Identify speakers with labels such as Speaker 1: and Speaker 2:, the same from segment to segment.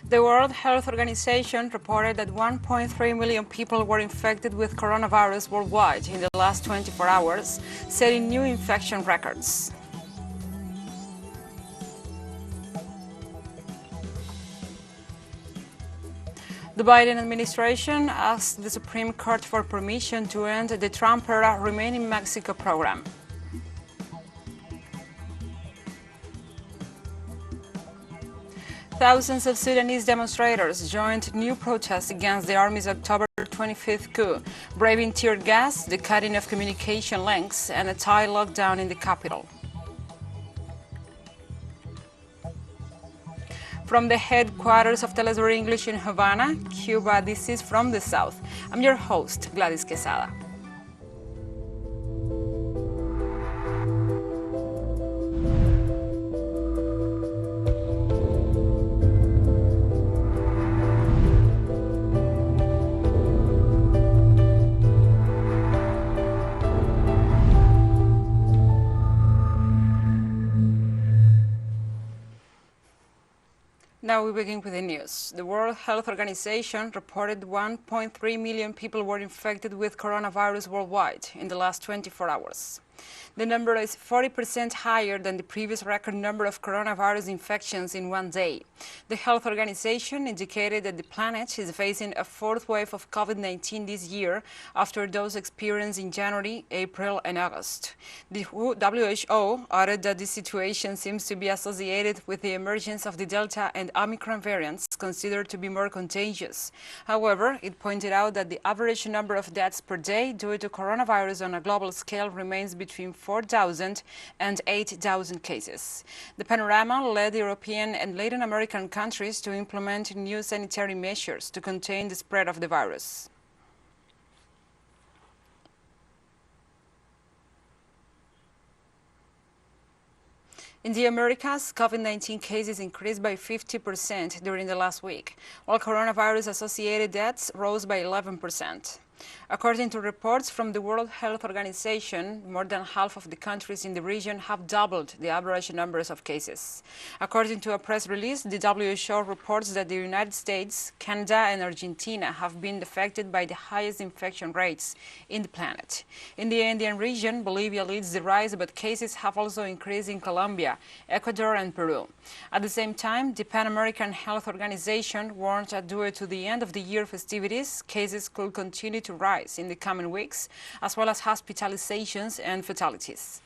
Speaker 1: The World Health Organization reported that 1.3 million people were infected with coronavirus worldwide in the last 24 hours, setting new infection records. The Biden administration asked the Supreme Court for permission to end the Trump-era Remain in Mexico program. Thousands of Sudanese demonstrators joined new protests against the army's October 25th coup, braving tear gas, the cutting of communication links, and a tight lockdown in the capital. From the headquarters of TeleSUR English in Havana, Cuba, this is From the South. I'm your host, Gladys Quesada. Now we begin with the news. The World Health Organization reported 1.3 million people were infected with coronavirus worldwide in the last 24 hours. The number is 40% higher than the previous record number of coronavirus infections in one day. The health organization indicated that the planet is facing a fourth wave of COVID-19 this year after those experienced in January, April, and August. The WHO added that this situation seems to be associated with the emergence of the Delta and Omicron variants, considered to be more contagious. However, it pointed out that the average number of deaths per day due to coronavirus on a global scale remains between 4,000 and 8,000 cases. The panorama led European and Latin American countries to implement new sanitary measures to contain the spread of the virus. In the Americas, COVID-19 cases increased by 50% during the last week, while coronavirus-associated deaths rose by 11%. According to reports from the World Health Organization, more than half of the countries in the region have doubled the average numbers of cases. According to a press release, the WHO reports that the United States, Canada, and Argentina have been affected by the highest infection rates in the planet. In the Andean region, Bolivia leads the rise, but cases have also increased in Colombia, Ecuador, and Peru. At the same time, the Pan American Health Organization warned that due to the end of the year festivities, cases could continue to rise in the coming weeks, as well as hospitalizations and fatalities.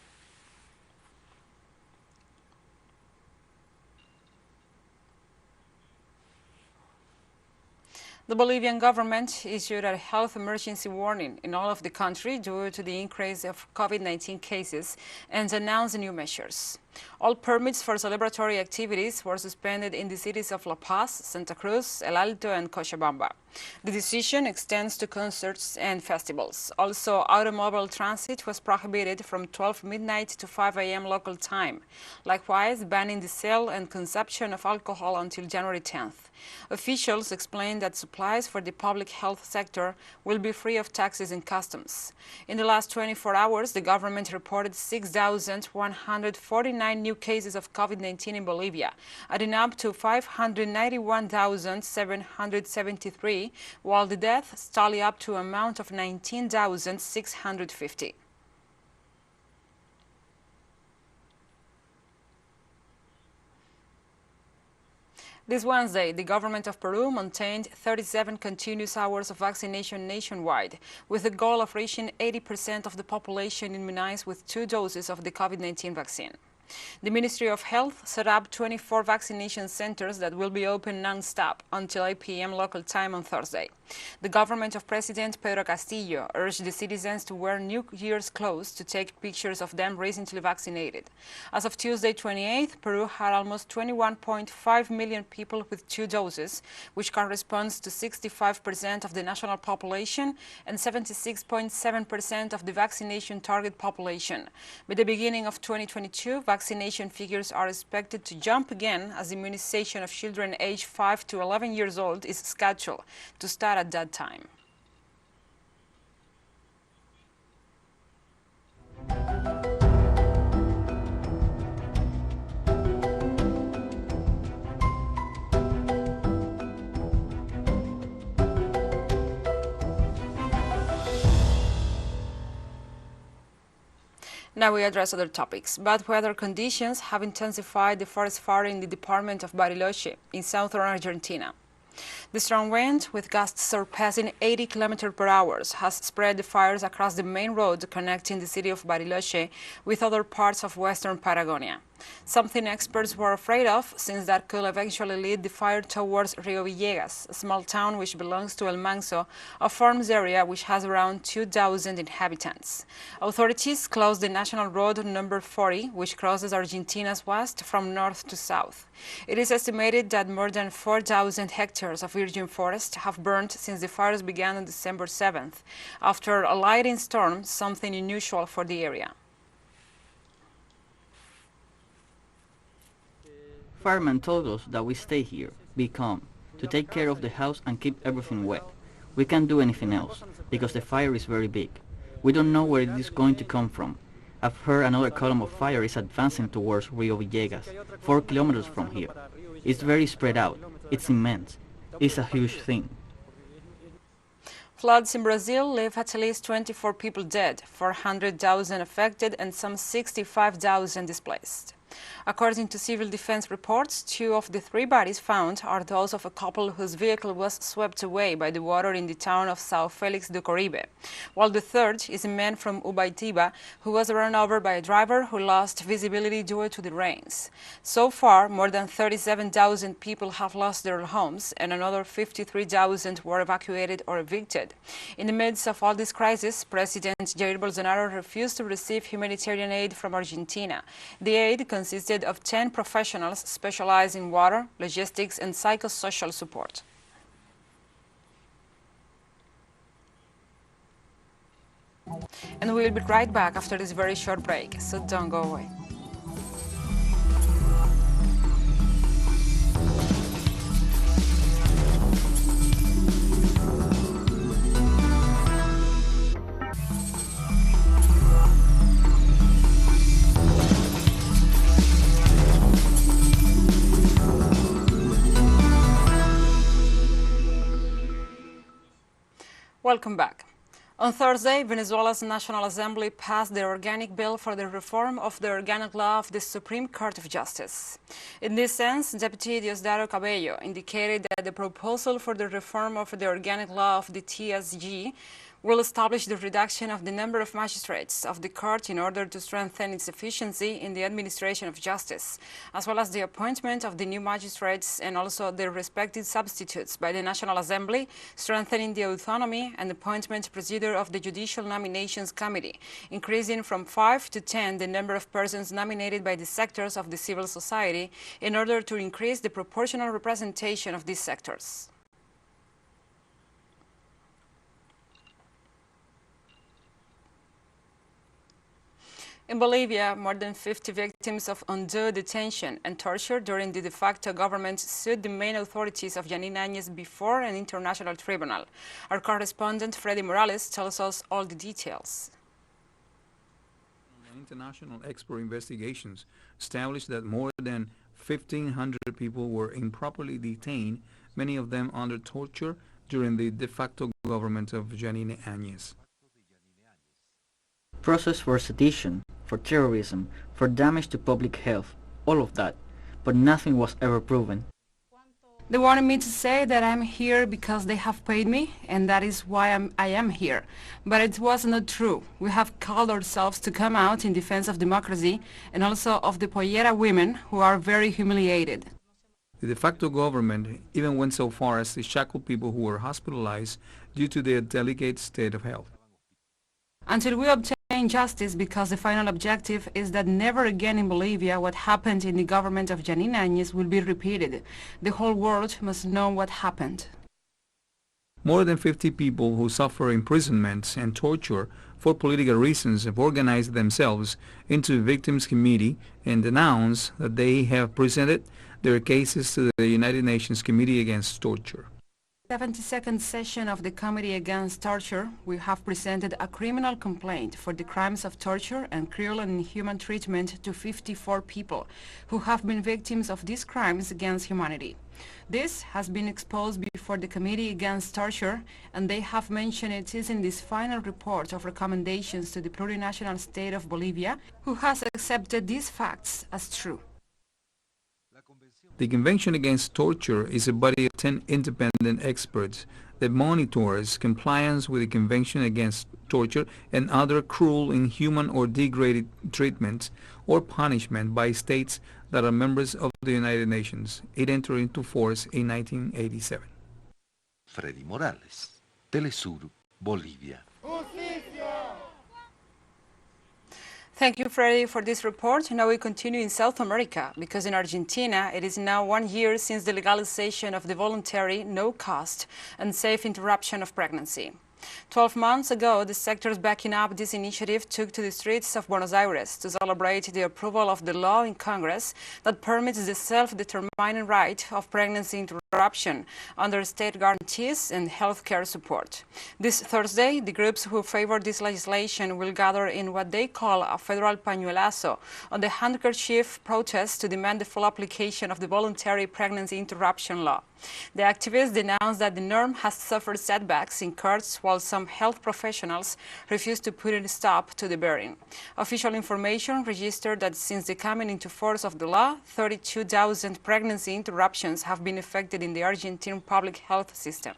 Speaker 1: The Bolivian government issued a health emergency warning in all of the country due to the increase of COVID-19 cases and announced new measures. All permits for celebratory activities were suspended in the cities of La Paz, Santa Cruz, El Alto, and Cochabamba. The decision extends to concerts and festivals. Also, automobile transit was prohibited from 12 midnight to 5 a.m. local time, likewise banning the sale and consumption of alcohol until January 10th. Officials explained that supplies for the public health sector will be free of taxes and customs. In the last 24 hours, the government reported 6,149 new cases of COVID-19 in Bolivia, adding up to 591,773, while the deaths tally up to an amount of 19,650. This Wednesday, the government of Peru maintained 37 continuous hours of vaccination nationwide, with the goal of reaching 80% of the population immunized with 2 doses of the COVID-19 vaccine. The Ministry of Health set up 24 vaccination centers that will be open non-stop until 8 p.m. local time on Thursday. The government of President Pedro Castillo urged the citizens to wear New Year's clothes to take pictures of them recently vaccinated. As of Tuesday 28th, Peru had almost 21.5 million people with 2 doses, which corresponds to 65% of the national population and 76.7% of the vaccination target population. By the beginning of 2022, vaccination figures are expected to jump again as immunization of children aged 5 to 11 years old is scheduled to start at that time. Now we address other topics. Bad weather conditions have intensified the forest fire in the department of Bariloche in southern Argentina. The strong wind, with gusts surpassing 80 km per hour, has spread the fires across the main road connecting the city of Bariloche with other parts of western Patagonia. Something experts were afraid of, since that could eventually lead the fire towards Rio Villegas, a small town which belongs to El Manso, a farms area which has around 2,000 inhabitants. Authorities closed the national road number 40, which crosses Argentina's west from north to south. It is estimated that more than 4,000 hectares of virgin forest have burned since the fires began on December 7th, after a lightning storm, something unusual for the area.
Speaker 2: Firemen told us that we stay here, be calm, to take care of the house and keep everything wet. We can't do anything else, because the fire is very big. We don't know where it is going to come from. I've heard another column of fire is advancing towards Rio Villegas, 4 kilometers from here. It's very spread out. It's immense. It's a huge thing.
Speaker 1: Floods in Brazil leave at least 24 people dead, 400,000 affected and some 65,000 displaced. According to civil defense reports, 2 of the 3 bodies found are those of a couple whose vehicle was swept away by the water in the town of São Félix do Coribe, while the 3rd is a man from Ubaitiba who was run over by a driver who lost visibility due to the rains. So far, more than 37,000 people have lost their homes and another 53,000 were evacuated or evicted. In the midst of all this crisis, President Jair Bolsonaro refused to receive humanitarian aid from Argentina. The aid consisted of 10 professionals specialized in water, logistics, and psychosocial support. And we'll be right back after this very short break, so don't go away. Welcome back. On Thursday, Venezuela's National Assembly passed the organic bill for the reform of the organic law of the Supreme Court of Justice. In this sense, Deputy Diosdado Cabello indicated that the proposal for the reform of the organic law of the TSG will establish the reduction of the number of magistrates of the court in order to strengthen its efficiency in the administration of justice, as well as the appointment of the new magistrates and also their respective substitutes by the National Assembly, strengthening the autonomy and appointment procedure of the Judicial Nominations Committee, increasing from 5 to 10 the number of persons nominated by the sectors of the civil society in order to increase the proportional representation of these sectors. In Bolivia, more than 50 victims of undue detention and torture during the de facto government sued the main authorities of Jeanine Áñez before an international tribunal. Our correspondent, Freddy Morales, tells us all the details.
Speaker 3: International expert investigations established that more than 1,500 people were improperly detained, many of them under torture, during the de facto government of Jeanine Áñez.
Speaker 2: Process for sedition, for terrorism, for damage to public health, all of that, but nothing was ever proven.
Speaker 1: They wanted me to say that I'm here because they have paid me, and that is why I am here. But it was not true. We have called ourselves to come out in defense of democracy and also of the Pollera women who are very humiliated.
Speaker 3: The de facto government even went so far as to shackle people who were hospitalized due to their delicate state of health.
Speaker 1: Until we obtain justice, because the final objective is that never again in Bolivia what happened in the government of Jeanine Áñez will be repeated. The whole world must know what happened.
Speaker 3: More than 50 people who suffer imprisonment and torture for political reasons have organized themselves into a victims committee and announced that they have presented their cases to the United Nations Committee Against Torture.
Speaker 1: 72nd session of the Committee Against Torture, we have presented a criminal complaint for the crimes of torture and cruel and inhuman treatment to 54 people who have been victims of these crimes against humanity. This has been exposed before the Committee Against Torture, and they have mentioned it is in this final report of recommendations to the plurinational state of Bolivia, who has accepted these facts as true.
Speaker 3: The Convention Against Torture is a body of 10 independent experts that monitors compliance with the Convention Against Torture and other cruel, inhuman, or degrading treatments or punishment by states that are members of the United Nations. It entered into force in 1987.
Speaker 4: Freddy Morales, TeleSUR, Bolivia.
Speaker 1: Thank you, Freddy, for this report. Now we continue in South America, because in Argentina it is now 1 year since the legalization of the voluntary, no-cost and safe interruption of pregnancy. 12 months ago, the sectors backing up this initiative took to the streets of Buenos Aires to celebrate the approval of the law in Congress that permits the self-determining right of pregnancy interruption under state guarantees and health care support. This Thursday, the groups who favor this legislation will gather in what they call a federal pañuelazo on the handkerchief protest to demand the full application of the voluntary pregnancy interruption law. The activists denounced that the norm has suffered setbacks in courts, while some health professionals refuse to put a stop to the bearing. Official information registered that since the coming into force of the law, 32,000 pregnancy interruptions have been effected in the Argentine public health system.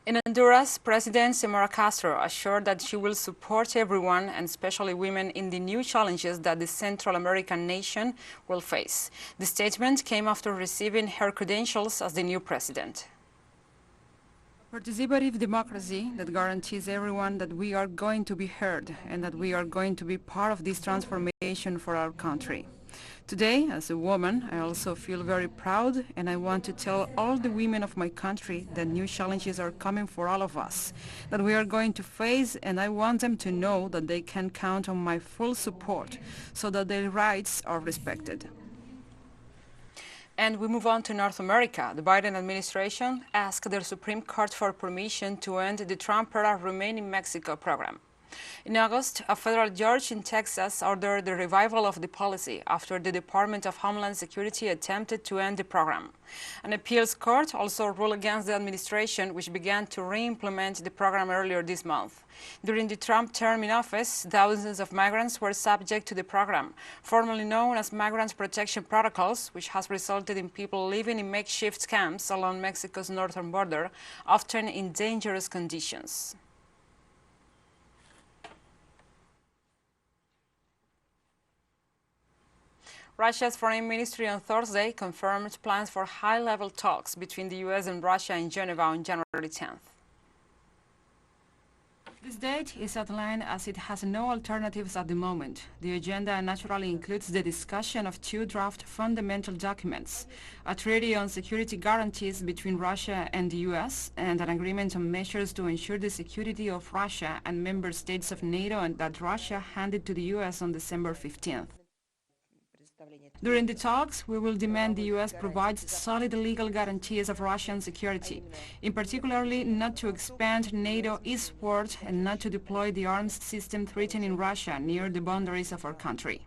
Speaker 1: In Honduras, President Xiomara Castro assured that she will support everyone, and especially women, in the new challenges that the Central American nation will face. The statement came after receiving her credentials as the new president. Participative democracy that guarantees everyone that we are going to be heard and that we are going to be part of this transformation for our country. Today, as a woman, I also feel very proud, and I want to tell all the women of my country that new challenges are coming for all of us, that we are going to face, and I want them to know that they can count on my full support so that their rights are respected. And we move on to North America. The Biden administration asked their Supreme Court for permission to end the Trump-era Remain in Mexico program. In August, a federal judge in Texas ordered the revival of the policy after the Department of Homeland Security attempted to end the program. An appeals court also ruled against the administration, which began to re-implement the program earlier this month. During the Trump term in office, thousands of migrants were subject to the program, formerly known as Migrant Protection Protocols, which has resulted in people living in makeshift camps along Mexico's northern border, often in dangerous conditions. Russia's foreign ministry on Thursday confirmed plans for high-level talks between the U.S. and Russia in Geneva on January 10th. This date is outlined as it has no alternatives at the moment. The agenda naturally includes the discussion of two draft fundamental documents, a treaty on security guarantees between Russia and the U.S., and an agreement on measures to ensure the security of Russia and member states of NATO, and that Russia handed to the U.S. on December 15th. During the talks, we will demand the U.S. provides solid legal guarantees of Russian security, in particularly not to expand NATO eastward and not to deploy the arms system threatening Russia near the boundaries of our country.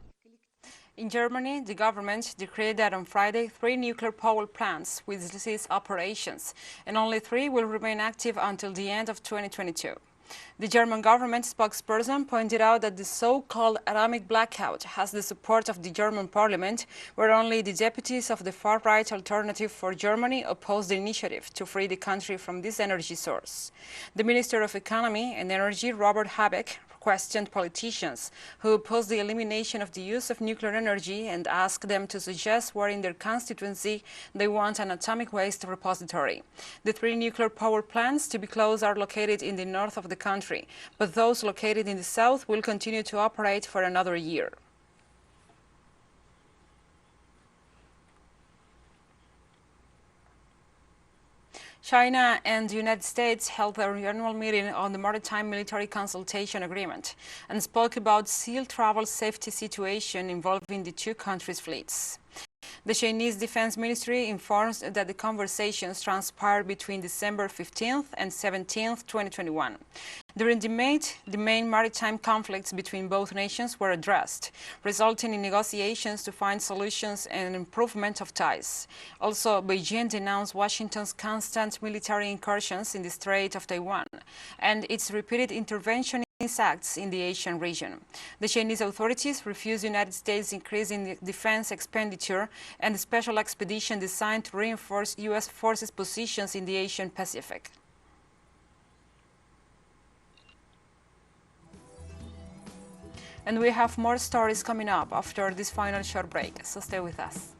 Speaker 1: In Germany, the government declared that on Friday 3 nuclear power plants will cease operations, and only 3 will remain active until the end of 2022. The German government spokesperson pointed out that the so-called atomic blackout has the support of the German parliament, where only the deputies of the far-right Alternative for Germany opposed the initiative to free the country from this energy source. The Minister of Economy and Energy, Robert Habeck, questioned politicians who opposed the elimination of the use of nuclear energy and asked them to suggest where in their constituency they want an atomic waste repository. The 3 nuclear power plants to be closed are located in the north of the country, but those located in the south will continue to operate for another year. China and the United States held their annual meeting on the Maritime Military Consultation Agreement and spoke about sea travel safety situation involving the two countries' fleets. The Chinese Defense Ministry informs that the conversations transpired between December 15th and 17th, 2021. During the debate, the main maritime conflicts between both nations were addressed, resulting in negotiations to find solutions and improvement of ties. Also, Beijing denounced Washington's constant military incursions in the Strait of Taiwan and its repeated intervention acts in the Asian region. The Chinese authorities refused the United States' increase in the defense expenditure and the special expedition designed to reinforce U.S. forces' positions in the Asian Pacific. And we have more stories coming up after this final short break, so stay with us.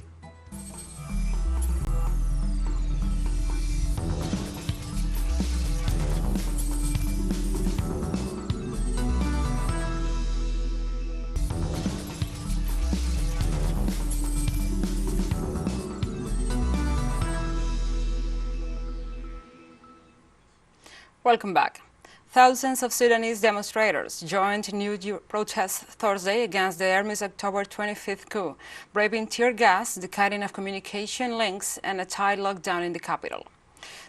Speaker 1: Welcome back. Thousands of Sudanese demonstrators joined new protests Thursday against the Army's October 25th coup, braving tear gas, the cutting of communication links, and a tight lockdown in the capital.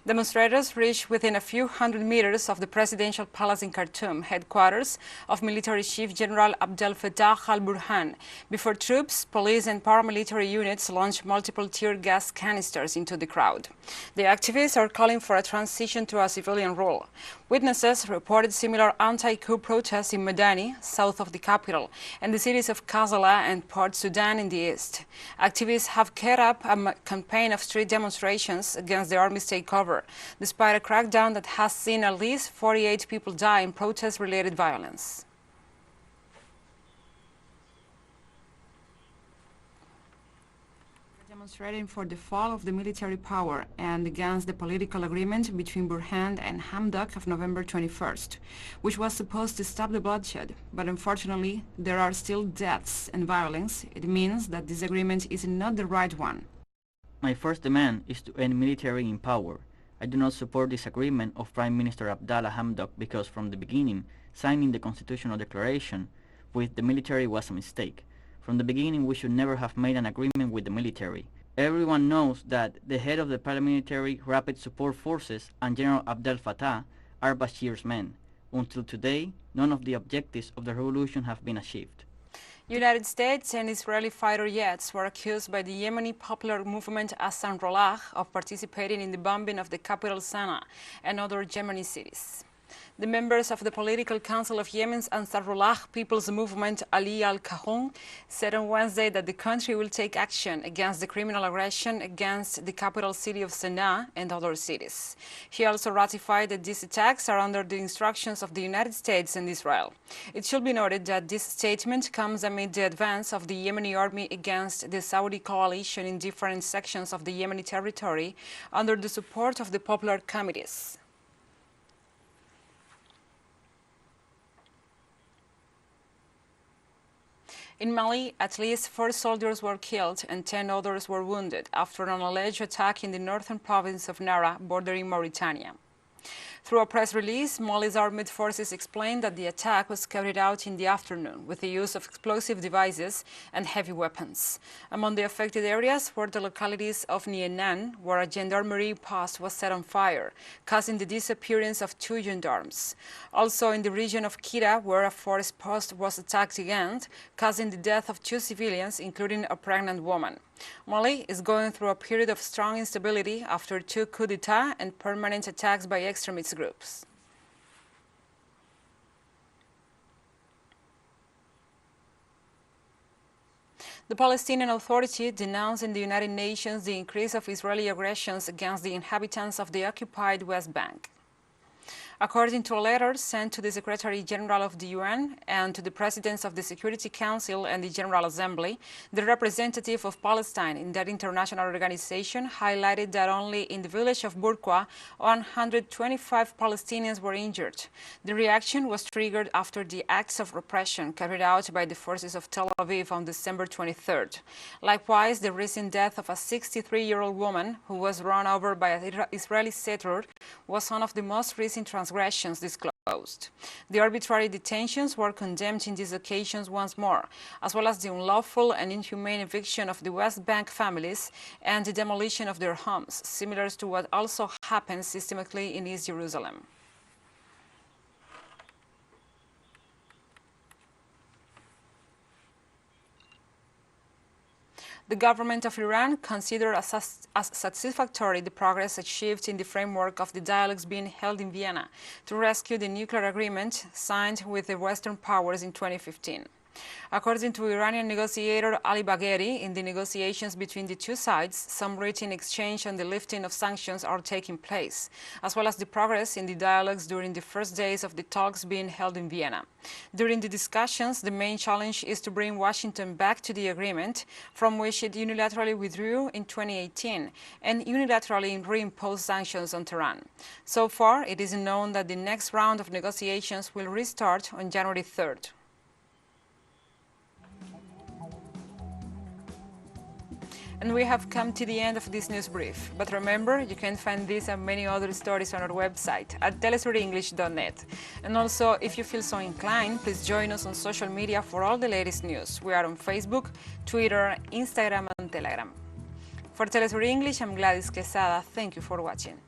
Speaker 1: Demonstrators reached within a few hundred meters of the presidential palace in Khartoum, headquarters of Military Chief General Abdel Fattah al-Burhan, before troops, police and paramilitary units launched multiple tear gas canisters into the crowd. The activists are calling for a transition to a civilian rule. Witnesses reported similar anti-coup protests in Madani, south of the capital, and the cities of Kassala and Port Sudan in the east. Activists have carried up a campaign of street demonstrations against the army's takeover, despite a crackdown that has seen at least 48 people die in protest-related violence. Demonstrating for the fall of the military power and against the political agreement between Burhan and Hamdok of November 21st, which was supposed to stop the bloodshed. But unfortunately, there are still deaths and violence. It means that this agreement is not the right one.
Speaker 2: My first demand is to end military in power. I do not support this agreement of Prime Minister Abdallah Hamdok because from the beginning, signing the constitutional declaration with the military was a mistake. From the beginning, we should never have made an agreement with the military. Everyone knows that the head of the paramilitary Rapid Support Forces and General Abdel Fattah are Bashir's men. Until today, none of the objectives of the revolution have been achieved.
Speaker 1: United States and Israeli fighter jets were accused by the Yemeni popular movement Ansarullah of participating in the bombing of the capital Sana'a and other Yemeni cities. The members of the Political Council of Yemen's Ansarullah People's Movement, Ali al-Kahun, said on Wednesday that the country will take action against the criminal aggression against the capital city of Sana'a and other cities. He also ratified that these attacks are under the instructions of the United States and Israel. It should be noted that this statement comes amid the advance of the Yemeni army against the Saudi coalition in different sections of the Yemeni territory under the support of the popular committees. In Mali, at least 4 soldiers were killed and 10 others were wounded after an alleged attack in the northern province of Nara, bordering Mauritania. Through a press release, Mali's armed forces explained that the attack was carried out in the afternoon with the use of explosive devices and heavy weapons. Among the affected areas were the localities of Nienan, where a gendarmerie post was set on fire, causing the disappearance of 2 gendarmes. Also in the region of Kira, where a forest post was attacked again, causing the death of 2 civilians, including a pregnant woman. Mali is going through a period of strong instability after 2 coups d'etat and permanent attacks by extremist groups. The Palestinian Authority denounced in the United Nations the increase of Israeli aggressions against the inhabitants of the occupied West Bank. According to a letter sent to the Secretary General of the UN and to the Presidents of the Security Council and the General Assembly, the representative of Palestine in that international organization highlighted that only in the village of Burqa, 125 Palestinians were injured. The reaction was triggered after the acts of repression carried out by the forces of Tel Aviv on December 23rd. Likewise, the recent death of a 63-year-old woman who was run over by an Israeli settler was one of the most recent transgressions disclosed. The arbitrary detentions were condemned in these occasions once more, as well as the unlawful and inhumane eviction of the West Bank families and the demolition of their homes, similar to what also happens systematically in East Jerusalem. The government of Iran considered as satisfactory the progress achieved in the framework of the dialogues being held in Vienna to rescue the nuclear agreement signed with the Western powers in 2015. According to Iranian negotiator Ali Bagheri, in the negotiations between the two sides, some written exchange on the lifting of sanctions are taking place, as well as the progress in the dialogues during the first days of the talks being held in Vienna. During the discussions, the main challenge is to bring Washington back to the agreement, from which it unilaterally withdrew in 2018, and unilaterally reimposed sanctions on Tehran. So far, it is known that the next round of negotiations will restart on January 3rd. And we have come to the end of this news brief. But remember, you can find this and many other stories on our website at telesurenglish.net. And also, if you feel so inclined, please join us on social media for all the latest news. We are on Facebook, Twitter, Instagram, and Telegram. For TeleSUR English, I'm Gladys Quesada. Thank you for watching.